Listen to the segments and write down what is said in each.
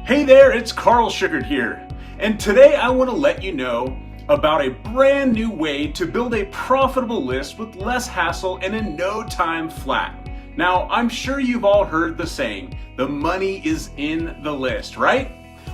Hey there, it's Karl here, and today I want to let you know about a brand new way to build a profitable list with less hassle and in no time flat. Now, I'm sure you've all heard the saying, the money is in the list, right?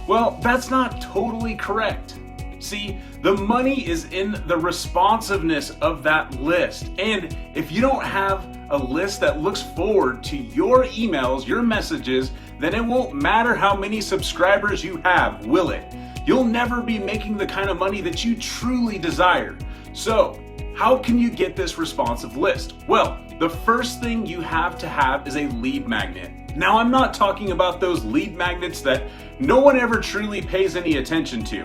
Well, that's not totally correct. See, the money is in the responsiveness of that list. And if you don't have a list that looks forward to your emails, your messages, then it won't matter how many subscribers you have, will it? You'll never be making the kind of money that you truly desire. So, how can you get this responsive list? Well, the first thing you have to have is a lead magnet. Now, I'm not talking about those lead magnets that no one ever truly pays any attention to.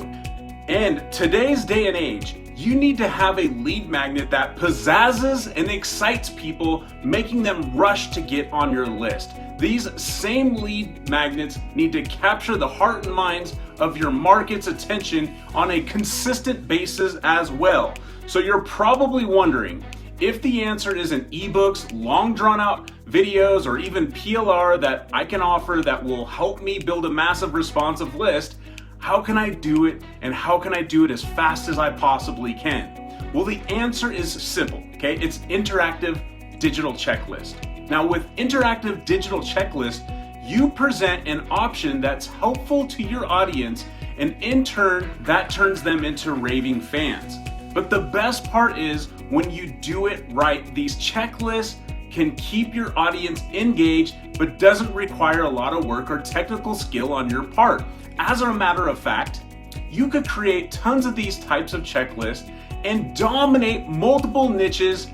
And today's day and age, you need to have a lead magnet that pizzazzes and excites people, making them rush to get on your list. These same lead magnets need to capture the heart and minds of your market's attention on a consistent basis as well. So you're probably wondering, if the answer isn't ebooks, long drawn out videos, or even PLR that I can offer that will help me build a massive responsive list, how can I do it, and how can I do it as fast as I possibly can? Well, the answer is simple, okay? It's interactive digital checklist. Now, with interactive digital checklist, you present an option that's helpful to your audience, and in turn, that turns them into raving fans. But the best part is when you do it right, these checklists can keep your audience engaged, but doesn't require a lot of work or technical skill on your part. As a matter of fact, you could create tons of these types of checklists and dominate multiple niches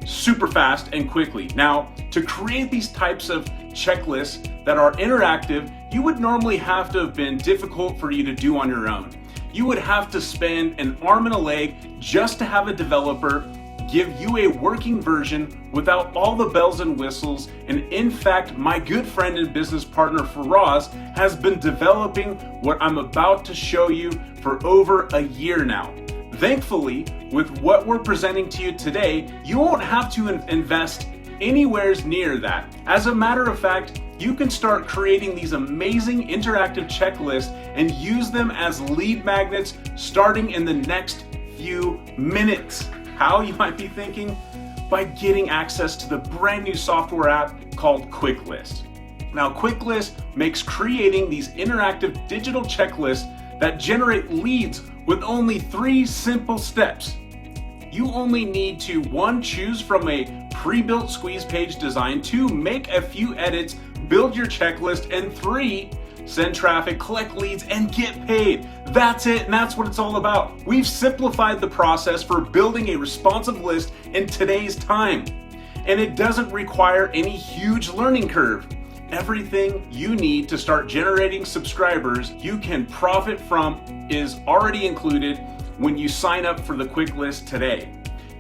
super fast and quickly. Now, to create these types of checklists that are interactive, you would normally have to have been difficult for you to do on your own. You would have to spend an arm and a leg just to have a developer give you a working version without all the bells and whistles. And in fact, my good friend and business partner Fraz has been developing what I'm about to show you for over a year now. Thankfully, with what we're presenting to you today, you won't have to invest anywhere near that. As a matter of fact, you can start creating these amazing interactive checklists and use them as lead magnets starting in the next few minutes. How, you might be thinking? By getting access to the brand new software app called KuickList. Now, KuickList makes creating these interactive digital checklists that generate leads with only 3 simple steps. You only need to 1, choose from a pre-built squeeze page design, 2, make a few edits, build your checklist, and 3, send traffic, collect leads, and get paid. That's it, and that's what it's all about. We've simplified the process for building a responsive list in today's time, and it doesn't require any huge learning curve. Everything you need to start generating subscribers you can profit from is already included when you sign up for the KuickList today.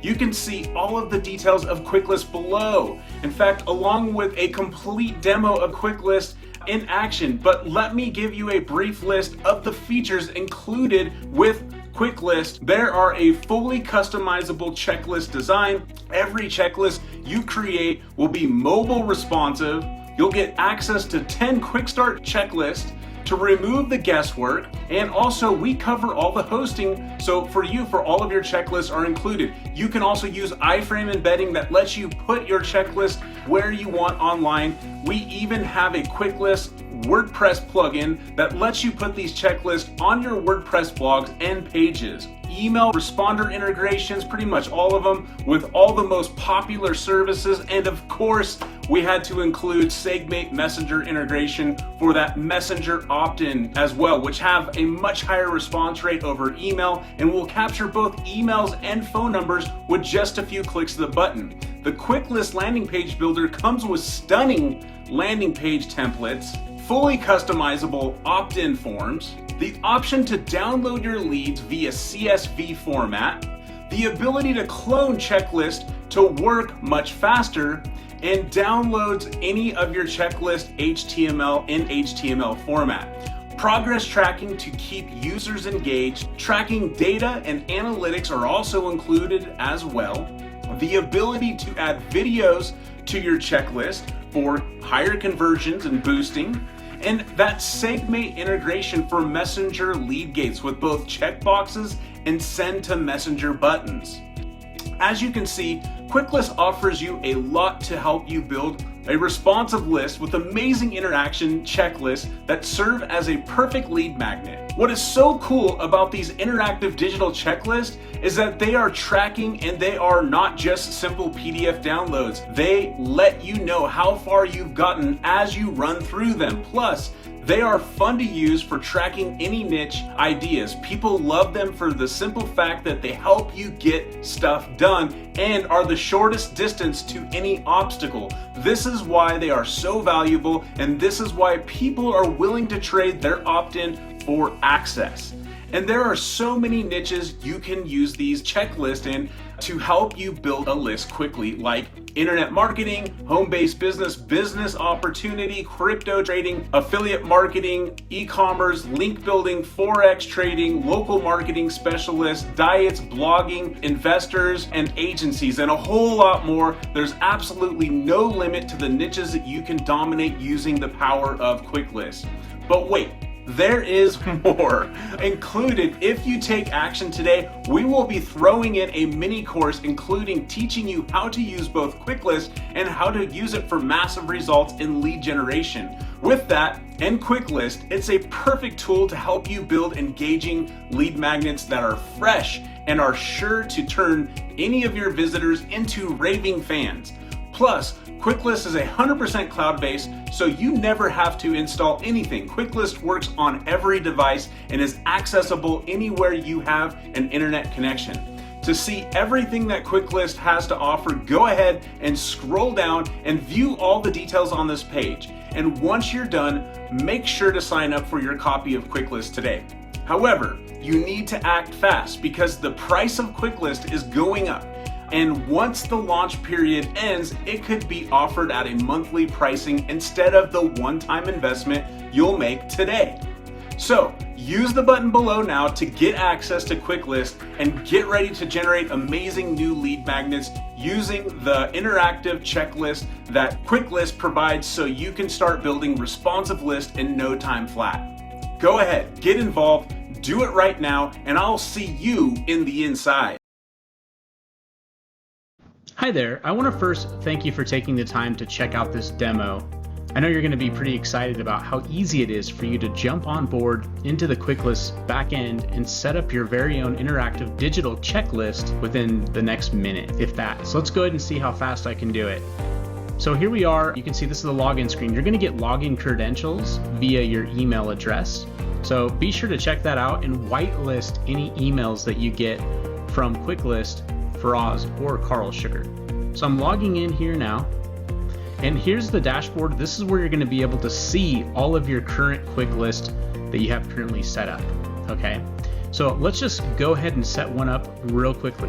You can see all of the details of KuickList below. In fact, along with a complete demo of KuickList in action. But let me give you a brief list of the features included with KuickList. There are a fully customizable checklist design. Every checklist you create will be mobile responsive. You'll get access to 10 quick start checklists to remove the guesswork, and also we cover all the hosting, so for all of your checklists are included. You can also use iframe embedding that lets you put your checklist where you want online. We even have a KuickList WordPress plugin that lets you put these checklists on your WordPress blogs and pages. Email responder integrations, pretty much all of them, with all the most popular services, and of course, we had to include Segmate Messenger integration for that Messenger opt-in as well, which have a much higher response rate over email and will capture both emails and phone numbers with just a few clicks of the button. The KuickList landing page builder comes with stunning landing page templates, fully customizable opt-in forms, the option to download your leads via CSV format, the ability to clone checklist to work much faster, and downloads any of your checklist HTML in HTML format. Progress tracking to keep users engaged, tracking data and analytics are also included as well. The ability to add videos to your checklist for higher conversions and boosting, and that SegMate integration for Messenger lead gates with both checkboxes and send to Messenger buttons. As you can see, KuickList offers you a lot to help you build a responsive list with amazing interaction checklists that serve as a perfect lead magnet. What is so cool about these interactive digital checklists is that they are tracking, and they are not just simple PDF downloads. They let you know how far you've gotten as you run through them. Plus, they are fun to use for tracking any niche ideas. People love them for the simple fact that they help you get stuff done and are the shortest distance to any obstacle. This is why they are so valuable, and this is why people are willing to trade their opt-in for access. And there are so many niches you can use these checklists in to help you build a list quickly, like internet marketing, home-based business, business opportunity, crypto trading, affiliate marketing, e-commerce, link building, forex trading, local marketing specialists, diets, blogging, investors, and agencies, and a whole lot more. There's absolutely no limit to the niches that you can dominate using the power of KuickList. But wait, there is more. Included, if you take action today, we will be throwing in a mini course including teaching you how to use both KuickList and how to use it for massive results in lead generation. With that and KuickList, it's a perfect tool to help you build engaging lead magnets that are fresh and are sure to turn any of your visitors into raving fans. Plus, KuickList is 100% cloud-based, so you never have to install anything. KuickList works on every device and is accessible anywhere you have an internet connection. To see everything that KuickList has to offer, go ahead and scroll down and view all the details on this page. And once you're done, make sure to sign up for your copy of KuickList today. However, you need to act fast because the price of KuickList is going up. And once the launch period ends, it could be offered at a monthly pricing instead of the one-time investment you'll make today. So use the button below now to get access to KuickList and get ready to generate amazing new lead magnets using the interactive checklist that KuickList provides, so you can start building responsive lists in no time flat. Go ahead, get involved, do it right now, and I'll see you in the inside. Hi there, I want to first thank you for taking the time to check out this demo. I know you're going to be pretty excited about how easy it is for you to jump on board into the KuickList backend and set up your very own interactive digital checklist within the next minute, if that. So let's go ahead and see how fast I can do it. So here we are. You can see this is the login screen. You're going to get login credentials via your email address. So be sure to check that out and whitelist any emails that you get from KuickList, Fraz, or Karl Sugar. So I'm logging in here now, and here's the dashboard. This is where you're going to be able to see all of your current KuickList that you have currently set up. Okay, so let's just go ahead and set one up real quickly.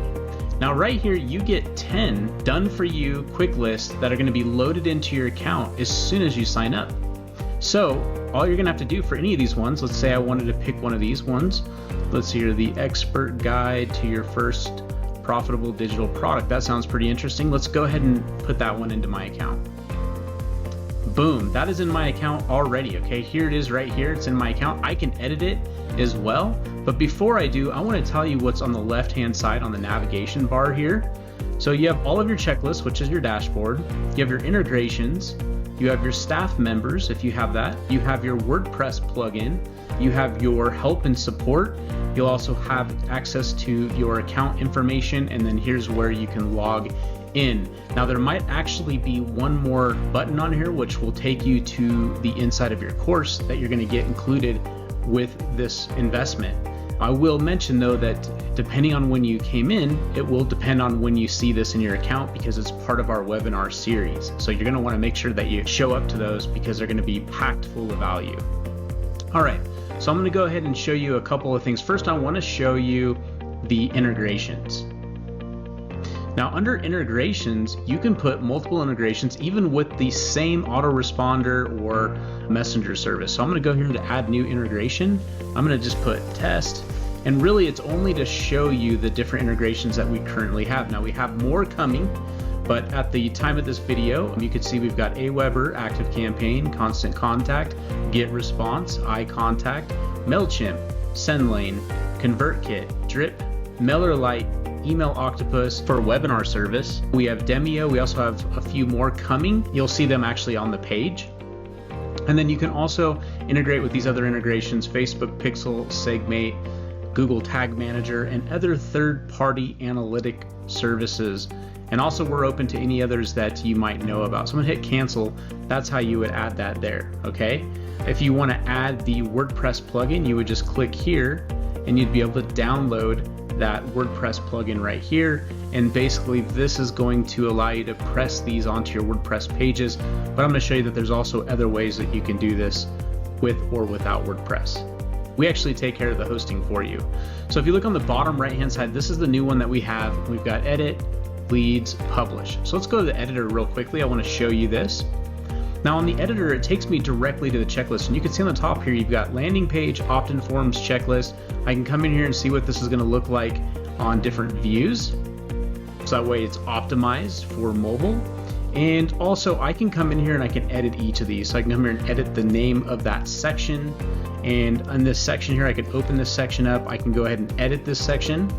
Now right here you get 10 done for you KuickLists that are going to be loaded into your account as soon as you sign up. So all you're going to have to do for any of these ones, let's say I wanted to pick one of these ones. Let's see here, the expert guide to your first profitable digital product. That sounds pretty interesting. Let's go ahead and put that one into my account. Boom, that is in my account already. Okay, here it is right here. It's in my account. I can edit it as well. But before I do, I want to tell you what's on the left-hand side on the navigation bar here. So you have all of your checklists, which is your dashboard. You have your integrations. You have your staff members, if you have that. You have your WordPress plugin. You have your help and support. You'll also have access to your account information, and then here's where you can log in. Now there might actually be one more button on here which will take you to the inside of your course that you're going to get included with this investment. I will mention though that depending on when you came in, it will depend on when you see this in your account because it's part of our webinar series. So you're going to want to make sure that you show up to those because they're going to be packed full of value. All right, so I'm going to go ahead and show you a couple of things. First, I want to show you the integrations. Now under integrations, you can put multiple integrations even with the same autoresponder or messenger service. So I'm going to go here to add new integration. I'm going to just put test, and really it's only to show you the different integrations that we currently have. Now we have more coming, But at the time of this video, you can see we've got Aweber, ActiveCampaign, Constant Contact, GetResponse, iContact, MailChimp, SendLane, ConvertKit, Drip, MailerLite, Email Octopus for webinar service. We have Demio. We also have a few more coming. You'll see them actually on the page. And then you can also integrate with these other integrations, Facebook Pixel, Segmate, Google Tag Manager, and other third-party analytic services. And also we're open to any others that you might know about. So I'm gonna hit cancel. That's how you would add that there, okay? If you wanna add the WordPress plugin, you would just click here and you'd be able to download that WordPress plugin right here. And basically this is going to allow you to press these onto your WordPress pages. But I'm gonna show you that there's also other ways that you can do this with or without WordPress. We actually take care of the hosting for you. So if you look on the bottom right-hand side, this is the new one that we have. We've got edit, leads, publish. So let's go to the editor real quickly. I wanna show you this. Now on the editor, it takes me directly to the checklist. And you can see on the top here, you've got landing page, opt-in forms, checklist. I can come in here and see what this is gonna look like on different views. So that way it's optimized for mobile. And also I can come in here and I can edit each of these. So I can come here and edit the name of that section. And on this section here, I can open this section up. I can go ahead and edit this section.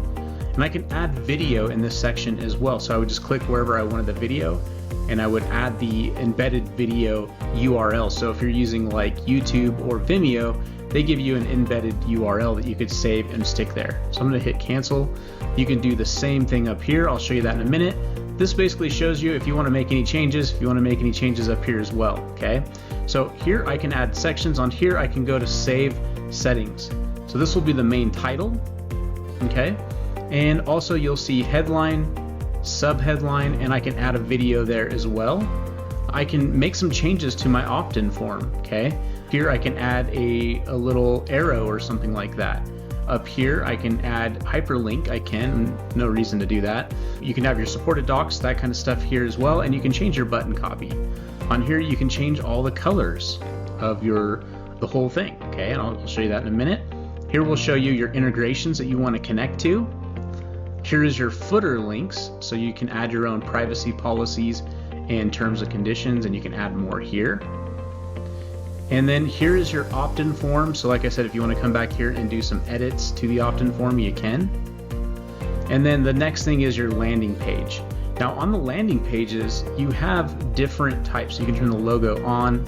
And I can add video in this section as well. So I would just click wherever I wanted the video and I would add the embedded video URL. So if you're using like YouTube or Vimeo, they give you an embedded URL that you could save and stick there. So I'm gonna hit cancel. You can do the same thing up here. I'll show you that in a minute. This basically shows you if you wanna make any changes, if you wanna make any changes up here as well, okay? So here I can add sections. On here I can go to save settings. So this will be the main title, okay? And also you'll see headline, sub-headline, and I can add a video there as well. I can make some changes to my opt-in form, okay? Here I can add a little arrow or something like that. Up here I can add hyperlink, no reason to do that. You can have your supported docs, that kind of stuff here as well, and you can change your button copy. On here you can change all the colors of the whole thing, okay? And I'll show you that in a minute. Here we'll show you your integrations that you want to connect to. Here is your footer links, so you can add your own privacy policies and terms and conditions, and you can add more here. And then here is your opt-in form. So like I said, if you want to come back here and do some edits to the opt-in form, you can. And then the next thing is your landing page. Now on the landing pages, you have different types. You can turn the logo on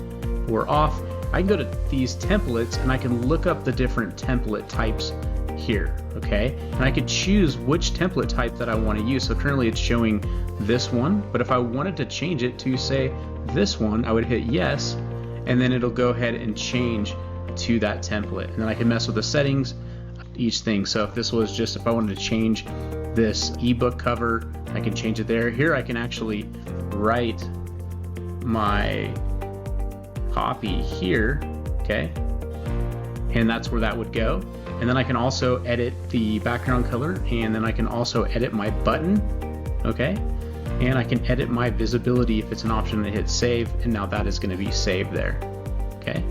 or off. I can go to these templates and I can look up the different template types here, okay? And I could choose which template type that I want to use. So currently it's showing this one, but if I wanted to change it to say this one, I would hit yes, and then it'll go ahead and change to that template. And then I can mess with the settings, each thing. So if this was just, if I wanted to change this ebook cover, I can change it there. Here I can actually write my copy here, okay? And that's where that would go. And then I can also edit the background color, and then I can also edit my button, okay? And I can edit my visibility if it's an option, and hit save, and now that is going to be saved there, okay?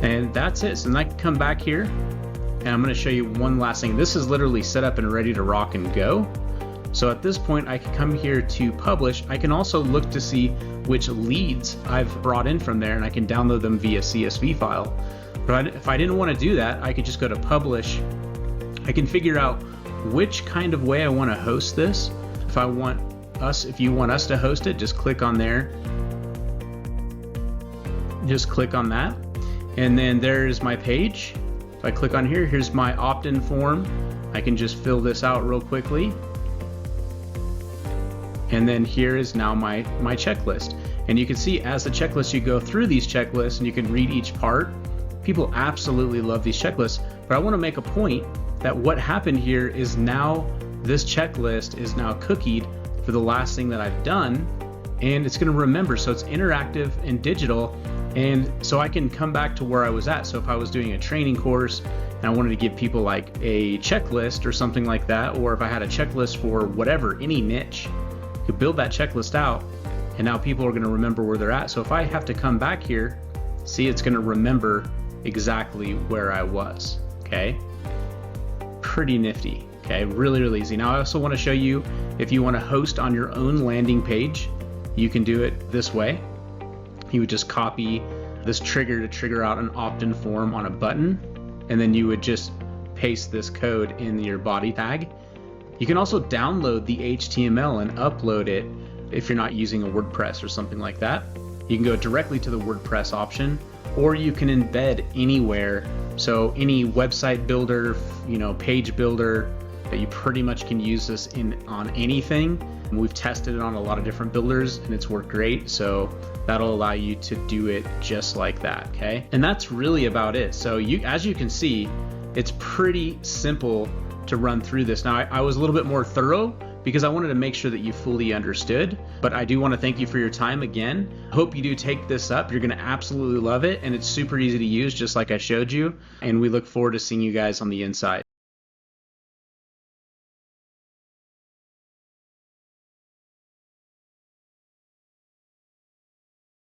And that's it. So then I can come back here, and I'm going to show you one last thing. This is literally set up and ready to rock and go. So at this point, I can come here to publish. I can also look to see which leads I've brought in from there, and I can download them via CSV file. But if I didn't want to do that, I could just go to publish. I can figure out which kind of way I want to host this. If you want us to host it, just click on there. Just click on that. And then there's my page. If I click on here, here's my opt-in form. I can just fill this out real quickly. And then here is now my checklist. And you can see as the checklist, you go through these checklists and you can read each part. People absolutely love these checklists, but I want to make a point that what happened here is now this checklist is now cookied for the last thing that I've done, and it's going to remember. So it's interactive and digital, and so I can come back to where I was at. So if I was doing a training course and I wanted to give people like a checklist or something like that, or if I had a checklist for whatever, any niche, you could build that checklist out, and now people are going to remember where they're at. So if I have to come back here, see, it's going to remember exactly where I was, okay? Pretty nifty, Okay, really, really easy. Now I also want to show you if you want to host on your own landing page, you can do it this way. You would just copy this trigger to trigger out an opt-in form on a button, and then you would just paste this code in your body tag. You can also download the HTML and upload it if you're not using a WordPress or something like that. You can go directly to the WordPress option, or you can embed anywhere. So any website builder, page builder, that you pretty much can use this on anything. And we've tested it on a lot of different builders and it's worked great. So that'll allow you to do it just like that, okay? And that's really about it. So as you can see, it's pretty simple to run through this. Now I was a little bit more thorough because I wanted to make sure that you fully understood, but I do want to thank you for your time again. Hope you do take this up. You're going to absolutely love it, and it's super easy to use just like I showed you, and we look forward to seeing you guys on the inside.